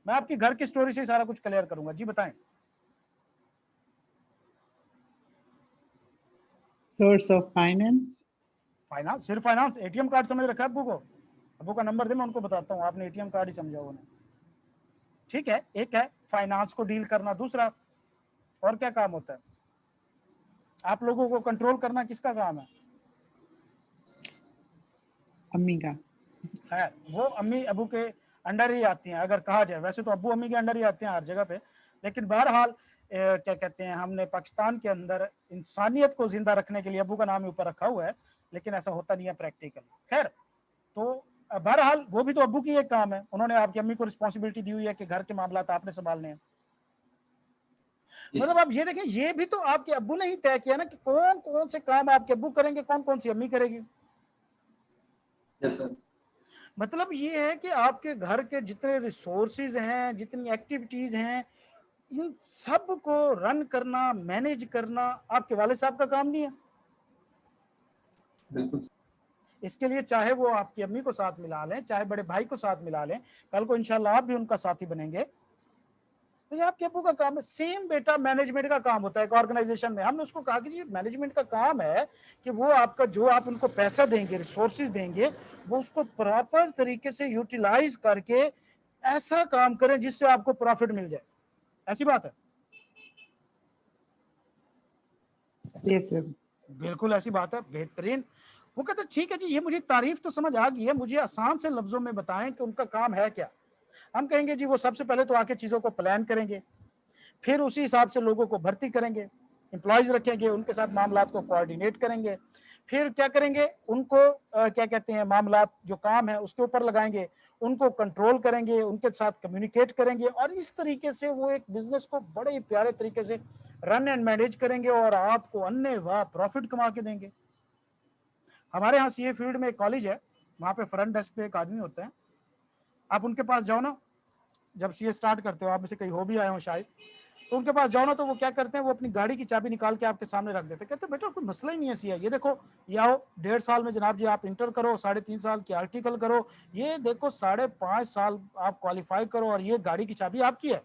मैं आपकी घर की स्टोरी से ही सारा कुछ क्लियर करूंगा। जी बताएं। Source of finance. फाइनेंस? सिर्फ फाइनेंस? एटीएम कार्ड समझ रखा है अब्बू को? अब्बू का नंबर दे, मैं उनको बताता हूँ, आपने एटीएम कार्ड ही समझा उन्हें। ठीक है, एक है फाइनेंस को डील करना, दूसरा और क्या काम होता है? आप लोगों को कंट्रोल करना किसका काम है? अम्मी का। है वो अम्मी अबू के अंडर ही आती हैं अगर कहा जाए। वैसे तो अब्बू अम्मी के अंडर ही आते हैं हर जगह पे, लेकिन बहरहाल क्या कहते हैं, हमने पाकिस्तान के अंदर इंसानियत को जिंदा रखने के लिए अब्बू का नाम ही ऊपर रखा हुआ है, लेकिन ऐसा होता नहीं है प्रैक्टिकल। खैर तो बहरहाल वो भी तो अब्बू की एक काम है, उन्होंने आपकी अम्मी को रिस्पॉन्सिबिलिटी दी हुई है कि घर के मामला आपने संभालने हैं। मतलब आप ये देखें, ये भी तो आपके अब्बू ने ही तय किया ना कि कौन कौन से काम आपके अब्बू करेंगे, कौन कौन सी अम्मी करेगी। Yes sir. मतलब ये है कि आपके घर के जितने रिसोर्सेज हैं, जितनी एक्टिविटीज हैं, इन सब को रन करना, मैनेज करना आपके वाले साहब का काम नहीं है। बिल्कुल। इसके लिए चाहे वो आपकी अम्मी को साथ मिला लें, चाहे बड़े भाई को साथ मिला लें, कल को इंशाल्लाह आप भी उनका साथी बनेंगे, तो ये आपके अब्बू का काम है। सेम बेटा मैनेजमेंट का काम होता है एक ऑर्गेनाइजेशन में। हमने उसको कहा कि जी मैनेजमेंट का काम है कि वो आपका जो आप उनको पैसा देंगे, रिसोर्सेज देंगे, वो उसको प्रॉपर तरीके से यूटिलाइज करके ऐसा काम करें जिससे आपको प्रॉफिट मिल जाए। ऐसी बात है? Yes sir. बिल्कुल ऐसी बात है, बेहतरीन। वो कहते ठीक है जी, ये मुझे तारीफ तो समझ आ गई है, मुझे आसान से लफ्जों में बताएं कि उनका काम है क्या। हम कहेंगे जी वो सबसे पहले तो आके चीजों को प्लान करेंगे, फिर उसी हिसाब से लोगों को भर्ती करेंगे, एम्प्लॉयज रखेंगे, उनके साथ मामलात को कोऑर्डिनेट करेंगे, फिर क्या करेंगे, उनको क्या कहते हैं, मामलात जो काम है उसके ऊपर लगाएंगे, उनको कंट्रोल करेंगे, उनके साथ कम्युनिकेट करेंगे, और इस तरीके से वो एक बिजनेस को बड़े ही प्यारे तरीके से रन एंड मैनेज करेंगे और आपको अन्य वाह प्रॉफिट कमा के देंगे। हमारे यहाँ सीए फील्ड में एक कॉलेज है, वहाँ पे फ्रंट डेस्क पे एक आदमी होता है, आप उनके पास जाओ ना, जब सीए स्टार्ट करते हो, आप में से कई हो भी आए हो शायद, तो उनके पास जाओ ना, तो वो क्या करते हैं, वो अपनी गाड़ी की चाबी निकाल के आपके सामने रख देते हैं, कहते हैं बेटा कोई मसला ही नहीं है सीए, ये देखो, ये आओ 1.5 साल में जनाब जी आप इंटर करो, 3.5 साल की आर्टिकल करो, ये देखो 5.5 साल आप क्वालिफाई करो और ये गाड़ी की चाबी आपकी है।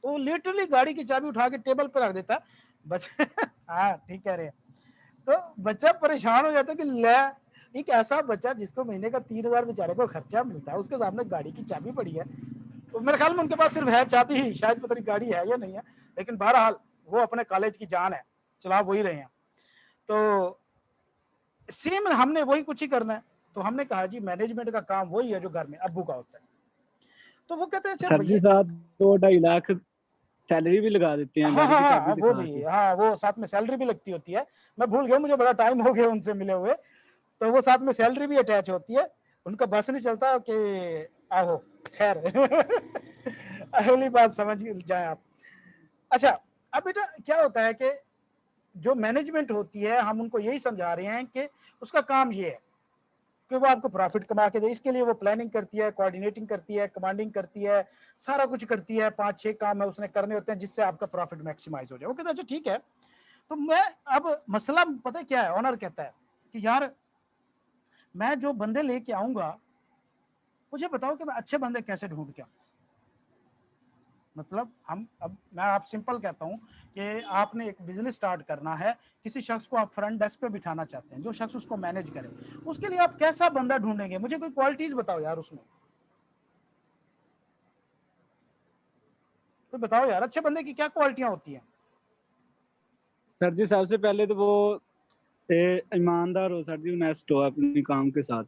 तो लिटरली गाड़ी की चाबी उठा के टेबल पे रख देता है बच्चे हाँ ठीक कह रहे हैं। तो बच्चा परेशान हो जाता है कि ले, एक ऐसा बच्चा जिसको महीने का 3,000 बेचारे को खर्चा मिलता है, उसके सामने गाड़ी की चाबी पड़ी है। तो मेरे ख्याल में उनके पास सिर्फ है चाबी ही, शायद पता नहीं गाड़ी है या नहीं है, लेकिन बहरहाल वो अपने कॉलेज की जान है, चला वही रहे हैं। तो सेम हमने वही कुछ ही करना है। तो हमने कहा जी मैनेजमेंट का काम वही है जो घर में अब्बू का होता है। तो वो कहते हैं अच्छा सर जी भैया, साहब 2-2.5 लाख सैलरी भी लगा देते हैं, हाँ गाड़ी की हाँ चाबी हाँ, वो दिखा भी, के। हाँ वो साथ में सैलरी भी लगती होती है। मैं भूल गया, मुझे बड़ा टाइम हो गया उनसे मिले हुए। तो वो साथ में सैलरी भी अटैच होती है। उनका बस नहीं चलता कि आहो, खैर अगली बात समझ जाए आप। अच्छा, अब बेटा क्या होता है कि जो मैनेजमेंट होती है, हम उनको यही समझा रहे हैं कि उसका काम ये है कि वो आपको प्रॉफिट कमा के दे। इसके लिए वो प्लानिंग करती है, कोऑर्डिनेटिंग करती है, कमांडिंग करती है, सारा कुछ करती है। 5-6 काम है उसने करने होते हैं जिससे आपका प्रॉफिट मैक्सिमाइज हो जाए। वो कहता है अच्छा ठीक है। तो मैं, अब मसला पता है क्या है, ऑनर कहता है कि यार मैं जो बंदे लेके आऊंगा, मुझे बताओ कि मैं अच्छे बंदे कैसे ढूंढ के आऊं। मतलब हम, अब मैं आप सिंपल कहता हूं कि आपने एक बिजनेस स्टार्ट करना है, किसी शख्स को आप फ्रंट डेस्क पे बिठाना चाहते हैं, जो शख्स उसको मैनेज करे, उसके लिए आप कैसा बंदा ढूंढेंगे? मुझे कोई क्वालिटीज बताओ यार उसमें, तो बताओ यार अच्छे बंदे की क्या क्वालिटियां होती हैं? सर जी सबसे पहले तो वो ईमानदार हो सर जी, ऑनेस्ट हो अपने काम के साथ।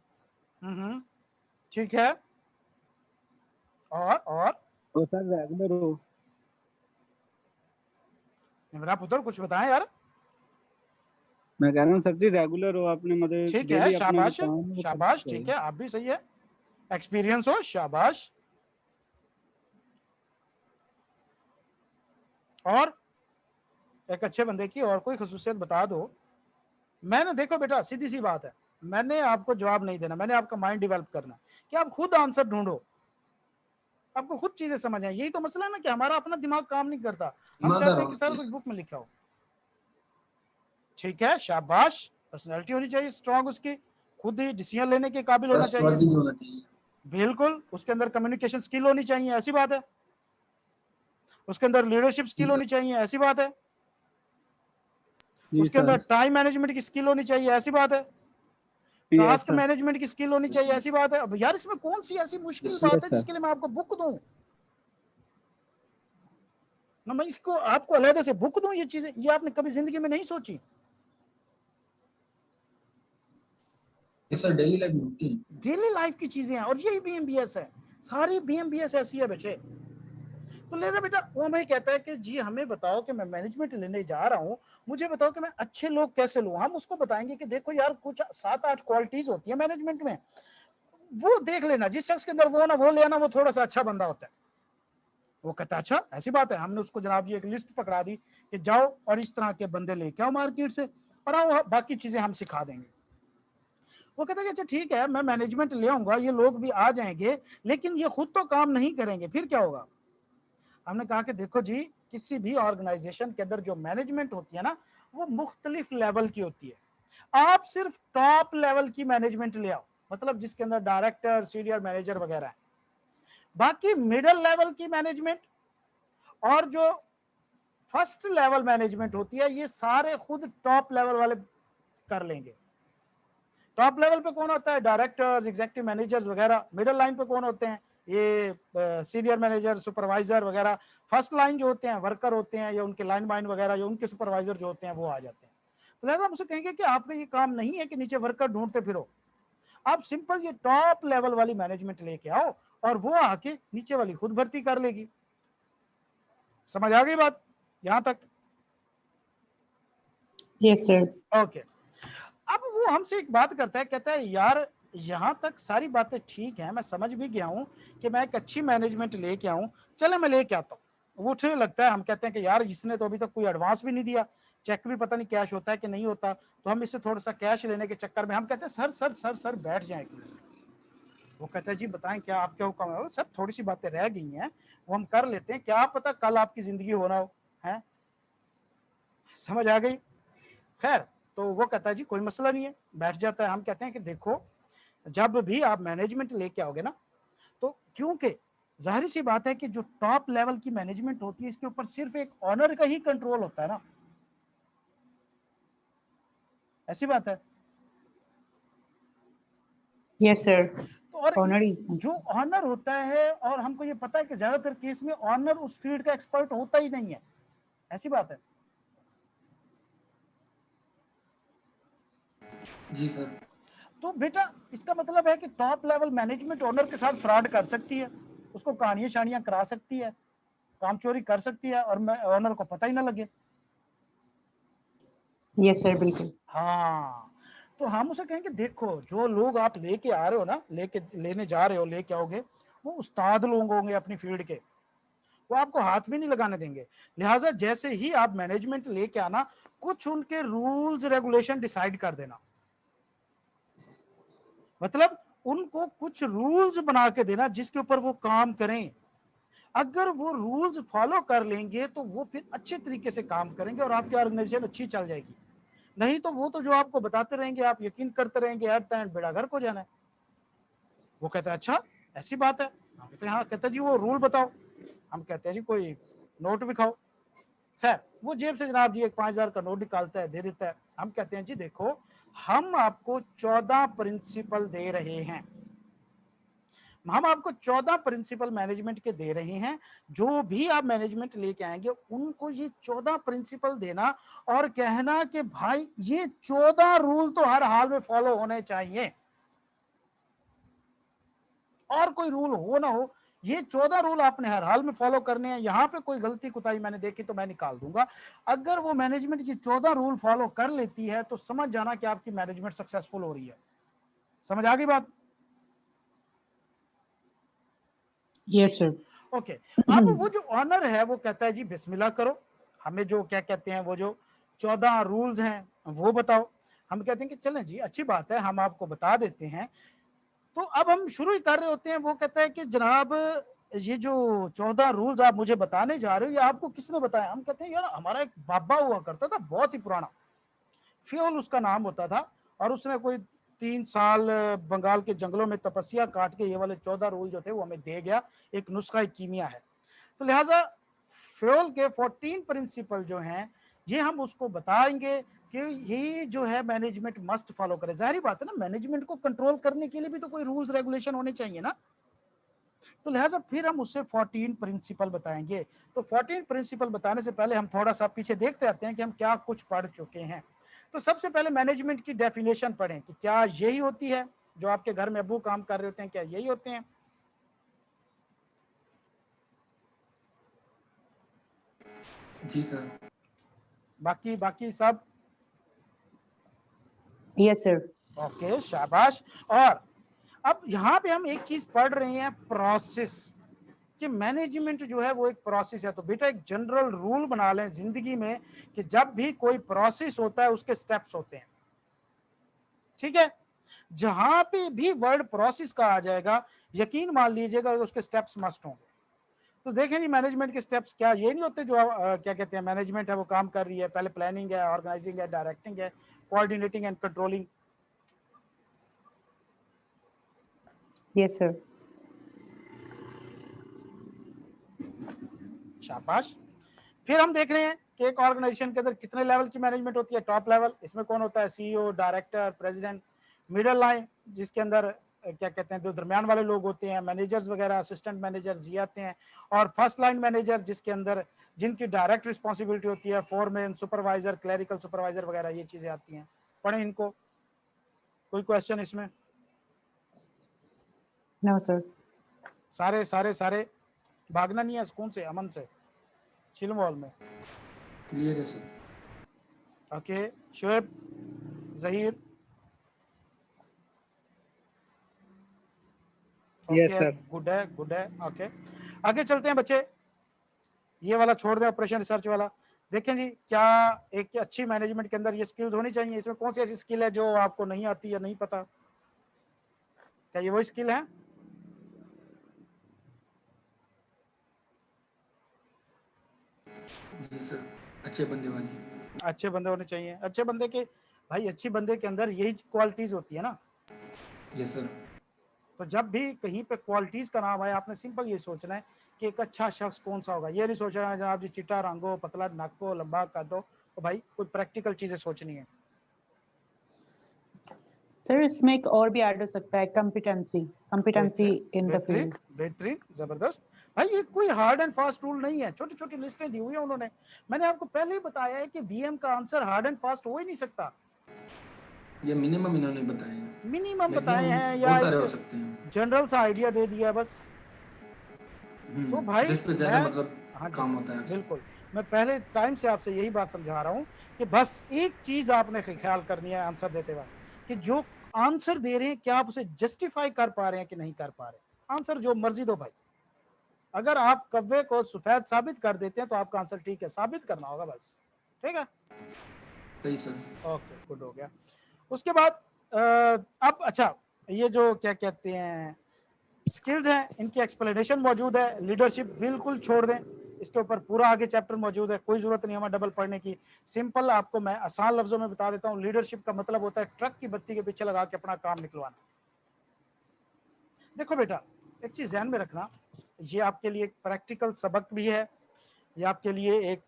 ठीक है, और सर रेगुलर हो। मेरा पुत्र कुछ बताएं यार। मैं कह रहा हूँ सर जी रेगुलर हो, आपने मतलब ठीक है, डेली अपना जो शाबाश काम है वो करना शाबाश, ठीक चाहिए। है, आप भी सही है। एक्सपीरियंस हो, शाबाश। और एक अच्छे बंदे की और कोई खसूसियत बता दो। मैंने, देखो बेटा सीधी सी बात है, मैंने आपको जवाब नहीं देना, मैंने आपका माइंड डेवलप करना कि आप खुद आंसर ढूंढो, आपको खुद चीजें समझ आए। यही तो मसला है ना कि हमारा अपना दिमाग काम नहीं करता, हम ईमानदार चाहते हैं होना कि सारा चाहिए कुछ सर। बुक में लिखा हो। ठीक है, शाबाश। पर्सनैलिटी होनी चाहिए स्ट्रांग उसकी, खुद ही डिसीजन लेने के काबिल होना चाहिए। ट्रस्टवर्दी भी होना चाहिए। बिल्कुल, उसके अंदर कम्युनिकेशन स्किल होनी चाहिए, ऐसी बात है। उसके अंदर लीडरशिप जी स्किल सर। होनी चाहिए, ऐसी बात है। जी उसके अंदर सर। टाइम मैनेजमेंट की स्किल होनी चाहिए, ऐसी बात है। Yes task sir. मैनेजमेंट की स्किल होनी चाहिए, ऐसी बात है। अब यार इसमें कौन सी ऐसी मुश्किल यस बात यस है सर। जिसके लिए मैं आपको बुक दूं ना? मैं इसको आपको अलग से बुक दूं? ये चीजें ये आपने कभी जिंदगी में नहीं सोची? सर डेली लाइफ में होती है। डेली लाइफ की चीजें हैं, और यही बीएमबीएस है। सारी बीएमबीएस ऐसी है बच्चे। तो लिहाजा बेटा वो हमें कहता है कि जी हमें बताओ कि मैं मैनेजमेंट लेने जा रहा हूं, मुझे बताओ कि मैं अच्छे लोग कैसे लूं। हम उसको बताएंगे कि देखो यार कुछ 7-8 क्वालिटीज होती है मैनेजमेंट में, वो देख लेना, जिस शख्स के अंदर वो ना वो ले आना, वो थोड़ा सा अच्छा बंदा होता है। वो कहता है अच्छा ऐसी बात है। हमने उसको जनाब जी एक लिस्ट पकड़ा दी कि जाओ और इस तरह के बंदे लेके आओ मार्केट से, और आओ बाकी चीजें हम सिखा देंगे। वो कहता है कि अच्छा ठीक है, मैं मैनेजमेंट ले आऊंगा, ये लोग भी आ जाएंगे, लेकिन ये खुद तो काम नहीं करेंगे, फिर क्या होगा? हमने कहा कि देखो जी, किसी भी ऑर्गेनाइजेशन के अंदर जो मैनेजमेंट होती है ना, वो मुख्तलिफ लेवल की होती है। आप सिर्फ टॉप लेवल की मैनेजमेंट ले आओ, मतलब जिसके अंदर डायरेक्टर, सीनियर मैनेजर वगैरह है। बाकी मिडिल लेवल की मैनेजमेंट और जो फर्स्ट लेवल मैनेजमेंट होती है, ये सारे खुद टॉप लेवल वाले कर लेंगे। टॉप लेवल पे कौन होता है? डायरेक्टर्स, एग्जीक्यूटिव मैनेजर्स वगैरह। मिडिल लाइन पे कौन होते हैं? ये सीनियर मैनेजर, सुपरवाइजर वगैरह। फर्स्ट लाइन जो होते हैं वर्कर होते हैं, या उनके लाइन माइन वगैरह, या उनके सुपरवाइजर जो होते हैं वो आ जाते हैं। तो लिहाजा हम उसे कहेंगे कि आपका ये काम नहीं है कि नीचे वर्कर ढूंढते फिरो, आप सिंपल ये टॉप लेवल वाली मैनेजमेंट लेके आओ, और वो आके नीचे वाली खुद भर्ती कर लेगी। समझ आ गई बात यहां तक? Yes, sir. ओके। अब वो हमसे एक बात करता है, कहता है यार यहाँ तक सारी बातें ठीक है, मैं समझ भी गया हूँ कि मैं एक अच्छी मैनेजमेंट लेके आऊँ, चले मैं लेके आता हूँ। वो उठने लगता है, हम कहते हैं कि यार इसने तो अभी तक कोई एडवांस भी नहीं दिया, चेक भी पता नहीं कैश होता है कि नहीं होता, तो हम इससे थोड़ा सा कैश लेने के चक्कर में हम कहते हैं सर सर सर सर बैठ जाए। वो कहता है जी बताएं क्या आपके हुक्म है? सर थोड़ी सी बातें रह गई हैं, वो हम कर लेते हैं, क्या पता कल आपकी जिंदगी होना हो है। समझ आ गई? खैर, तो वो कहता है जी कोई मसला नहीं है, बैठ जाता है। हम कहते हैं कि देखो जब भी आप मैनेजमेंट लेके आओगे ना, तो क्योंकि जाहिर सी बात है कि जो टॉप लेवल की मैनेजमेंट होती है, इसके ऊपर सिर्फ एक ऑनर का ही कंट्रोल होता है ना, ऐसी बात है। Yes, sir. तो और Honor ही। जो ऑनर होता है, और हमको ये पता है कि ज्यादातर केस में ऑनर उस फील्ड का एक्सपर्ट होता ही नहीं है, ऐसी बात है। जी सर। तो बेटा इसका मतलब है कि टॉप लेवल मैनेजमेंट ऑनर के साथ फ्रॉड कर सकती है, उसको कहानियां शानियां करा सकती है। काम चोरी कर सकती है और मैं ऑनर को पता ही ना लगे। यस सर, बिल्कुल। हाँ, तो हम उसे कहेंगे देखो जो लोग आप लेके आ रहे हो ना, लेने जा रहे हो, लेके आओगे, वो उस्ताद लोग होंगे अपनी फील्ड के, वो आपको हाथ भी नहीं लगाने देंगे। लिहाजा जैसे ही आप मैनेजमेंट लेके आना, कुछ उनके रूल्स रेगुलेशन डिसाइड कर देना, मतलब उनको कुछ रूल्स बना के देना जिसके ऊपर वो काम करें। अगर वो रूल्स फॉलो कर लेंगे तो वो फिर अच्छे तरीके से काम करेंगे और आपकी ऑर्गेनाइजेशन अच्छी चल जाएगी। नहीं तो वो तो जो आपको बताते रहेंगे, आप यकीन करते रहेंगे, एट द एंड बेड़ा घर को जाना है। वो कहता है अच्छा ऐसी बात है, हम कहते हैं हाँ, कहता है जी वो रूल बताओ, हम कहते हैं जी कोई नोट दिखाओ। खैर वो जेब से जनाब जी एक 5,000 का नोट निकालता है, दे देता है। हम कहते हैं जी देखो हम आपको 14 प्रिंसिपल दे रहे हैं, हम आपको 14 प्रिंसिपल मैनेजमेंट के दे रहे हैं। जो भी आप मैनेजमेंट लेके आएंगे उनको ये 14 प्रिंसिपल देना और कहना कि भाई ये 14 रूल तो हर हाल में फॉलो होने चाहिए, और कोई रूल हो ना हो, ये 14 रूल आपने हर हाल में फॉलो करने हैं। यहां पे कोई गलती कुताही मैंने देखी तो मैं निकाल दूंगा। अगर वो मैनेजमेंट ये 14 रूल फॉलो कर लेती है तो समझ जाना कि आपकी मैनेजमेंट सक्सेसफुल हो रही है। समझ आ गई बात? Yes sir. ओके। अब वो जो ऑनर है वो कहता है जी बिस्मिल्लाह करो, हमें जो क्या कहते हैं वो जो 14 रूल्स हैं वो बताओ। हम कहते हैं कि चलें जी अच्छी बात है, हम आपको बता देते हैं। तो अब हम शुरू ही कर रहे होते हैं। वो कहता है कि जनाब ये जो 14 रूल्स आप मुझे बताने जा रहे हो ये आपको किसने बताया? हम कहते हैं यार हमारा एक बाबा हुआ करता था, बहुत ही पुराना, फ्योल उसका नाम होता था, और उसने कोई 3 साल बंगाल के जंगलों में तपस्या काट के ये वाले 14 रूल जो थे वो हमें दे गया, एक नुस्खा कीमिया है। तो लिहाजा फ्योल के 14 प्रिंसिपल जो हैं ये हम उसको बताएंगे कि ये जो है मैनेजमेंट मस्ट फॉलो करे। जाहिर बात है ना, मैनेजमेंट को कंट्रोल करने के लिए भी तो कोई रूल्स रेगुलेशन होने चाहिए ना। तो लिहाजा फिर हम उससे 14 प्रिंसिपल बताएंगे। तो 14 प्रिंसिपल बताने से पहले हम थोड़ा सा पीछे देखते आते हैं कि हम क्या कुछ पढ़ चुके हैं। तो सबसे पहले मैनेजमेंट की डेफिनेशन पढ़ें कि क्या यही होती है जो आपके घर में अब्बू काम कर रहे होते हैं, क्या यही होते हैं? जी सर। बाकी बाकी सब यस सर। ओके, शाबाश। और अब यहाँ पे हम एक चीज पढ़ रहे हैं, प्रोसेस, कि मैनेजमेंट जो है वो एक प्रोसेस है। तो बेटा एक जनरल रूल बना लें जिंदगी में कि जब भी कोई प्रोसेस होता है उसके स्टेप्स होते हैं, ठीक है? जहां पे भी वर्ड प्रोसेस का आ जाएगा यकीन मान लीजिएगा उसके स्टेप्स मस्ट होंगे। तो देखें जी मैनेजमेंट के स्टेप्स क्या ये नहीं होते जो क्या कहते हैं मैनेजमेंट है वो काम कर रही है, पहले प्लानिंग है, ऑर्गेनाइजिंग है, डायरेक्टिंग है, coordinating and controlling. Yes sir. शाबाश। फिर हम देख रहे हैं कि एक ऑर्गेनाइजेशन के अंदर कितने लेवल की मैनेजमेंट होती है। टॉप लेवल, इसमें कौन होता है? CEO, director, president. Middle line जिसके अंदर क्या कहते हैं जो दरमियान वाले लोग होते हैं, मैनेजर्स वगैरह, असिस्टेंट मैनेजर्स ये आते हैं। और फर्स्ट लाइन मैनेजर जिसके अंदर जिनकी डायरेक्ट रिस्पॉन्सिबिलिटी होती है, फोरमैन, सुपरवाइजर, क्लरिकल सुपरवाइजर वगैरह ये चीजें आती हैं। पढ़ें इनको। कोई क्वेश्चन इसमें? No sir. सारे सारे सारे भागना नहीं है, सुकून से, अमन से, चिल माहौल में। क्लियर है sir. Okay, Shoaib, Zaheer. Yes sir. Good है, गुड है। ओके, आगे चलते हैं बच्चे। ये वाला छोड़ दें, ऑपरेशन रिसर्च वाला। देखें जी क्या एक अच्छी मैनेजमेंट के अंदर ये स्किल्स होनी चाहिए। इसमें कौन सी ऐसी स्किल है जो आपको नहीं आती या नहीं पता? क्या ये वही स्किल है? जी सर, अच्छे बंदे वाली। अच्छे बंदे होने चाहिए। अच्छे बंदे के भाई, अच्छी बंदे के अंदर यही क्वालिटीज होती है ना। Yes sir. तो जब भी कहीं पे क्वालिटीज का नाम आए आपने सिंपल ये सोचना है कि एक अच्छा शख्स कौन सा होगा। ये नहीं सोचना है जनाब जी चिट्टा रंग हो, पतला नक हो, लंबा कद हो। तो भाई कोई प्रैक्टिकल चीजें सोचनी है। सर इसमें एक और भी ऐड हो सकता है, कॉम्पिटेंसी इन द बेहतरीन, फील्ड। बेहतरीन, जबरदस्त। भाई ये कोई हार्ड एंड फास्ट रूल नहीं है, छोटी छोटी लिस्टें दी हुई है उन्होंने। मैंने आपको पहले ही बताया है कि बीएम का आंसर हार्ड एंड फास्ट हो ही नहीं सकता। ये मिनिमम इन्होंने बताए हैं, मिनिमम बताए मैक्सिमम हैं या बहुत सारे हो एक सकते हैं। जनरल सा आइडिया दे दिया बस। तो भाई जिस पे ज्यादा मैं, मतलब हाँ जी, काम होता है आपसे। बिल्कुल। मैं पहले टाइम से आपसे यही बात समझा रहा हूँ कि बस एक चीज आपने ख्याल करनी है आंसर देते वक्त कि जो आंसर दे रहे हैं क्या आप उसे जस्टिफाई कर पा रहे हैं कि नहीं कर पा रहे। आंसर जो मर्जी दो भाई, अगर आप कव्वे को सफेद साबित कर देते हैं तो आपका आंसर ठीक है, साबित करना होगा बस। ठीक है, सही सर। ओके, गुड हो गया। उसके बाद अब अच्छा, ये जो क्या कहते हैं स्किल्स हैं, इनकी एक्सप्लेनेशन मौजूद है। लीडरशिप बिल्कुल छोड़ दें, इसके ऊपर पूरा आगे चैप्टर मौजूद है, कोई जरूरत नहीं हमें डबल पढ़ने की। सिंपल आपको मैं आसान लफ्जों में बता देता हूँ, लीडरशिप का मतलब होता है ट्रक की बत्ती के पीछे लगा के अपना काम निकलवाना। देखो बेटा, एक चीज ध्यान में रखना, ये आपके लिए एक प्रैक्टिकल सबक भी है, ये आपके लिए एक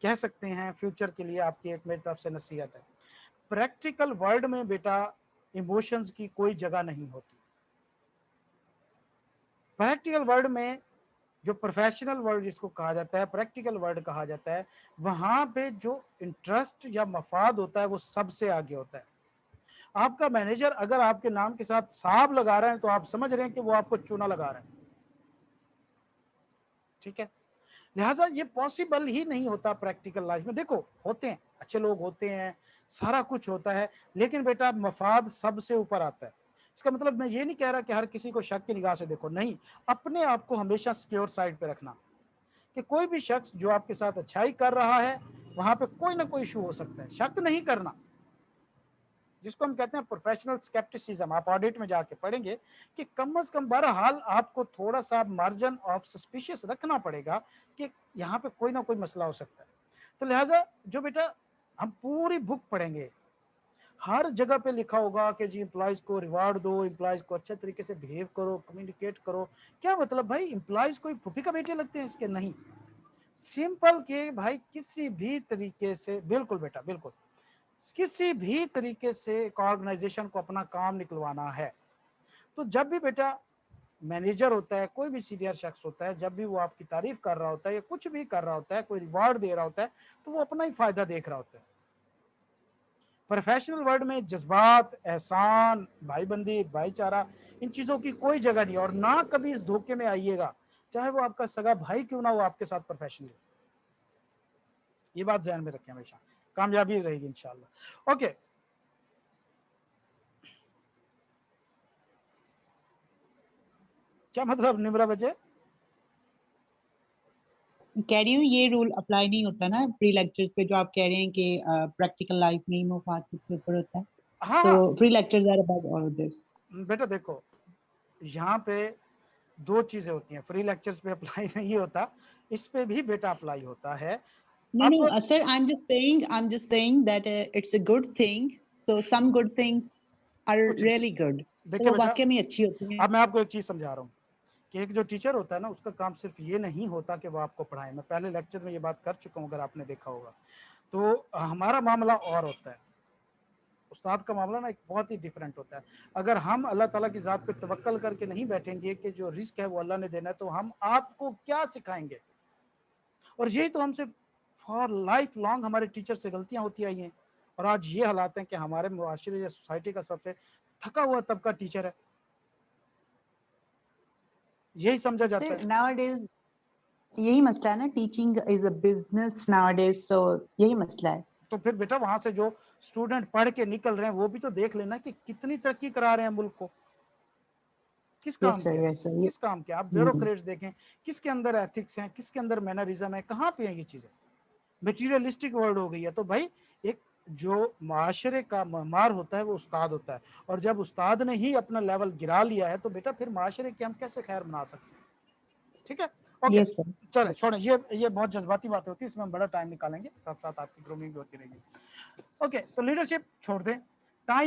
कह सकते हैं फ्यूचर के लिए आपकी एक मेरी तरफ से नसीहत है। प्रैक्टिकल वर्ल्ड में बेटा इमोशंस की कोई जगह नहीं होती। प्रैक्टिकल वर्ल्ड में, जो प्रोफेशनल वर्ल्ड जिसको कहा जाता है, प्रैक्टिकल वर्ल्ड कहा जाता है, वहां पे जो इंटरेस्ट या मफाद होता है वो सबसे आगे होता है। आपका मैनेजर अगर आपके नाम के साथ साहब लगा रहे हैं तो आप समझ रहे हैं कि वो आपको चूना लगा रहे हैं। ठीक है, लिहाजा ये पॉसिबल ही नहीं होता प्रैक्टिकल लाइफ में। देखो होते हैं, अच्छे लोग होते हैं, सारा कुछ होता है, लेकिन बेटा मफाद सबसे ऊपर आता है। इसका मतलब मैं ये नहीं कह रहा कि हर किसी को शक की निगाह से देखो, नहीं, अपने आप को हमेशा सिक्योर साइड पे रखना कि कोई भी शख्स जो आपके साथ अच्छाई कर रहा है वहां पे कोई ना कोई इशू हो सकता है। शक नहीं करना, जिसको हम कहते हैं प्रोफेशनल स्केप्टिसिज्म। आप ऑडिट में जाके पढ़ेंगे कि कम से कम बहरहाल आपको थोड़ा सा मार्जिन ऑफ सस्पिशियस रखना पड़ेगा कि यहाँ पे कोई ना कोई मसला हो सकता है। तो लिहाजा जो बेटा हम पूरी बुक पढ़ेंगे, हर जगह पे लिखा होगा कि जी एम्प्लॉयज को रिवार्ड दो, एम्प्लॉयज को अच्छे तरीके से बिहेव करो, कम्युनिकेट करो। क्या मतलब भाई, एम्प्लॉयज कोई फूफी का बेटे लगते हैं इसके? नहीं, सिंपल के भाई किसी भी तरीके से, बिल्कुल बेटा बिल्कुल, किसी भी तरीके से एक ऑर्गेनाइजेशन को अपना काम निकलवाना है तो जब भी बेटा मैनेजर होता है, कोई भी सीनियर शख्स होता है, जब भी वो आपकी तारीफ कर रहा होता है या कुछ भी कर रहा होता है, कोई रिवार्ड दे रहा होता है, तो वो अपना ही फायदा देख रहा होता है। प्रोफेशनल वर्ल्ड में जज्बात, एहसान, भाईबंदी, भाईचारा, इन चीजों की कोई जगह नहीं। और ना कभी इस धोखे में आइएगा, चाहे वो आपका सगा भाई क्यों ना हो आपके साथ प्रोफेशनल, ये बात ध्यान में रखें हमेशा, कामयाबी रहेगी इंशाल्लाह। ओके, क्या मतलब निम्रा बचे? कह रही हूँ ये रूल अप्लाई नहीं होता ना प्री लेक्चर्स पे, जो आप कह रहे हैं कि प्रैक्टिकल लाइफ में ही मुफाद सबसे ऊपर होता है। हाँ तो हाँ pre lectures are about all of this. बेटा देखो, यहाँ पे दो चीजें होती हैं, फ्री लेक्चर्स पे अप्लाई नहीं होता, इस पे भी बेटा अप्लाई होता है। No, अब no, sir, I'm just saying that it's a good thing. So some good things are कुछ really good. तो देखिए वो बेटा, वाकई में अच्छी होती हैं। अब मैं आपको एक चीज समझा रहा हूँ कि एक जो टीचर होता है ना, उसका काम सिर्फ ये नहीं होता कि वो आपको पढ़ाए। मैं पहले लेक्चर में ये बात कर चुका हूँ, अगर आपने देखा होगा तो हमारा मामला और होता है, उस्ताद का मामला ना एक बहुत ही डिफरेंट होता है। अगर हम अल्लाह ताला की ज़ात पे तवक्कल करके नहीं बैठेंगे कि जो रिस्क है वो अल्लाह ने देना है, तो हम आपको क्या सिखाएंगे? और यही तो हमसे फॉर लाइफ लॉन्ग हमारे टीचर से गलतियां होती आई हैं, और आज ये हालात हैं कि हमारे मुआशरे या सोसाइटी का सबसे थका हुआ तबका टीचर है, यही समझा जाता Sir, है। nowadays यही मसला है ना, teaching is a business nowadays, तो यही मसला है। तो फिर बेटा वहां से जो स्टूडेंट पढ़ के निकल रहे हैं वो भी तो देख लेना कि कितनी तरक्की करा रहे हैं मुल्क को, किस काम के, यस सर, किस काम के। आप ब्यूरोक्रेट्स देखें, किसके अंदर एथिक्स हैं, किसके अंदर मैनरिज्म है, कहाँ पे है ये चीजें? मटीरियलिस्टिक वर्ल्ड हो गई है। तो भाई एक जो माशरे का ममार होता है वो उस्ताद होता है, और जब उस्ताद ने ही अपना लेवल गिरा लिया है तो बेटा फिर माशरे की हम कैसे खैर बना सकते हैं? ठीक है, ओके, यस सर। चले छोड़ें, ये बहुत जज्बाती बातें होती है, इसमें हम बड़ा टाइम निकालेंगे, साथ साथ आपकी ग्रूमिंग भी होती रहेगी। ओके, तो लीडरशिप छोड़ दें, टाइम